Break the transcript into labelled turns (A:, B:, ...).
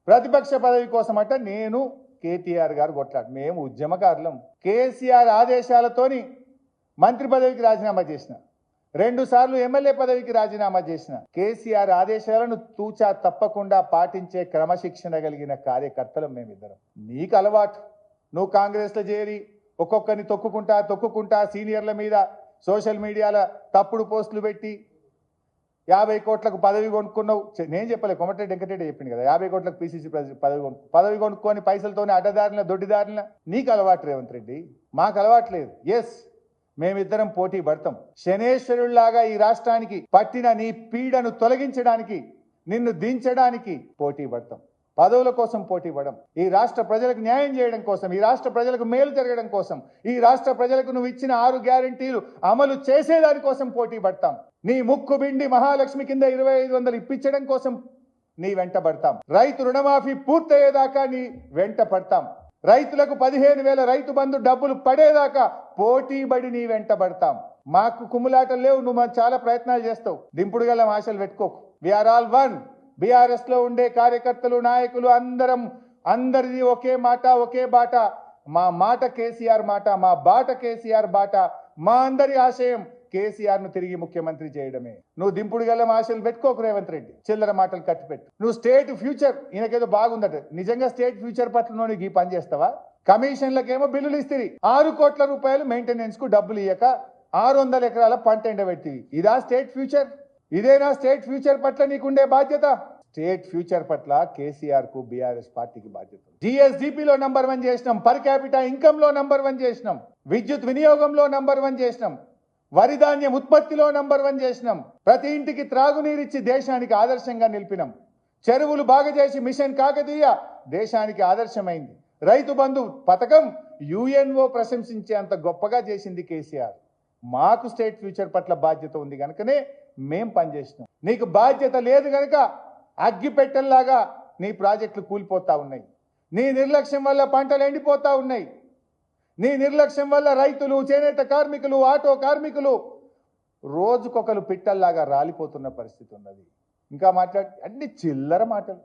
A: ప్రతిపక్ష పదవి కోసమట నేను కేటీఆర్ గారు కొట్లాడు. మేము ఉద్యమకారులం. కేసీఆర్ ఆదేశాలతోని మంత్రి పదవికి రాజీనామా చేసిన, 2 సార్లు ఎమ్మెల్యే పదవికి రాజీనామా చేసిన. కేసీఆర్ ఆదేశాలను తూచా తప్పకుండా పాటించే క్రమశిక్షణ కలిగిన కార్యకర్తలం మేమిద్దరం. నీకు అలవాటు, నువ్వు కాంగ్రెస్లో చేరి ఒక్కొక్కరిని తొక్కుకుంటా సీనియర్ల మీద సోషల్ మీడియాలో తప్పుడు పోస్టులు పెట్టి 50 కోట్లకు పదవి కొనుక్కున్నావు. నేను చెప్పలే, కొమటిరెడ్డి వెంకటరెడ్డి చెప్పింది కదా, 50 కోట్లకు పిసిసి పదవి కొనుక్కొని పైసలతోనే అడ్డదారిన దొడ్డిదారిన. నీకు అలవాటు రేవంత్ రెడ్డి, మాకు అలవాటు లేదు. ఎస్, మేమిద్దరం పోటీ పడతాం. శనేశ్వరుల్లాగా ఈ రాష్ట్రానికి పట్టిన నీ పీడను తొలగించడానికి, నిన్ను దించడానికి పోటీ పడతాం. పదవుల కోసం పోటీ పడం. ఈ రాష్ట్ర ప్రజలకు న్యాయం చేయడం కోసం, ఈ రాష్ట్ర ప్రజలకు మేలు జరగడం కోసం, ఈ రాష్ట్ర ప్రజలకు నువ్వు ఇచ్చిన 6 గ్యారెంటీలు అమలు చేసేదాని కోసం పోటీ పడతాం. నీ ముక్కు బిండి మహాలక్ష్మి కింద 2500 ఇప్పించడం కోసం నీ వెంట పడతాం. రైతు రుణమాఫీ పూర్తయ్యేదాకా నీ వెంట పడతాం. రైతులకు 15,000 రైతు బంధు డబ్బులు పడేదాకా పోటీ పడి నీ వెంట పడతాం. మాకు కుమ్ములాటలు లేవు, నువ్వు చాలా ప్రయత్నాలు చేస్తావు. దింపుడు గల ఆశలు పెట్టుకోకు. We are all one. బీఆర్ఎస్ లో ఉండే కార్యకర్తలు, నాయకులు అందరిది ఒకే మాట, ఒకే బాట. మా మాట కేసీఆర్ మాట, మా బాట కేసీఆర్ బాట. మా అందరి ఆశయం కేసీఆర్ ను తిరిగి ముఖ్యమంత్రి చేయడమే. నువ్వు దింపుడు గల ఆశలు పెట్టుకోకు రేవంత్ రెడ్డి, చిల్లర మాటలు కట్టిపెట్టు. నువ్వు స్టేట్ ఫ్యూచర్, ఈయనకేదో బాగుందట, నిజంగా స్టేట్ ఫ్యూచర్ పట్ల నీకు ఈ పని చేస్తావా? కమిషన్లకేమో బిల్లులు ఇస్తుంది, 6 కోట్ల రూపాయలు మెయింటెనెన్స్ కు డబ్బులు ఇయ్యక 600 ఎకరాల పంట ఎండబెట్టివి. ఇదా స్టేట్ ఫ్యూచర్? ఇదేనా స్టేట్ ఫ్యూచర్ పట్ల నీకుండే బాధ్యత? స్టేట్ ఫ్యూచర్ పట్ల కేసీఆర్ కు బీఆర్ఎస్ పార్టీకి బాధ్యత. జిఎస్డిపిలో నంబర్ 1 చేసినాం, పర్ క్యాపిటా ఇన్కమ్ లో నంబర్ 1 చేసినాం, విద్యుత్ వినియోగంలో నంబర్ 1 చేసినాం, వరి ధాన్యం ఉత్పత్తిలో నంబర్ 1 చేసినాం, ప్రతి ఇంటికి త్రాగునీరిచ్చి దేశానికి ఆదర్శంగా నిలిపినాం, చెరువులు బాగా చేసి మిషన్ కాకతీయ దేశానికి ఆదర్శమైంది, రైతు బంధు పథకం యుఎన్ఓ ప్రశంసించేంత గొప్పగా చేసింది కేసీఆర్. మాకు స్టేట్ ఫ్యూచర్ పట్ల బాధ్యత ఉంది కనుకనే మేం పనిచేసినాం. నీకు బాధ్యత లేదు కనుక అగ్గిపెట్టెల్లాగా నీ ప్రాజెక్టులు కూలిపోతా ఉన్నాయి. నీ నిర్లక్ష్యం వల్ల పంటలు ఎండిపోతా ఉన్నాయి. నీ నిర్లక్ష్యం వల్ల రైతులు, చేనేత కార్మికులు, ఆటో కార్మికులు రోజుకొకరు పిట్టల్లాగా రాలిపోతున్న పరిస్థితి ఉన్నది. ఇంకా అన్ని చిల్లర మాటలు.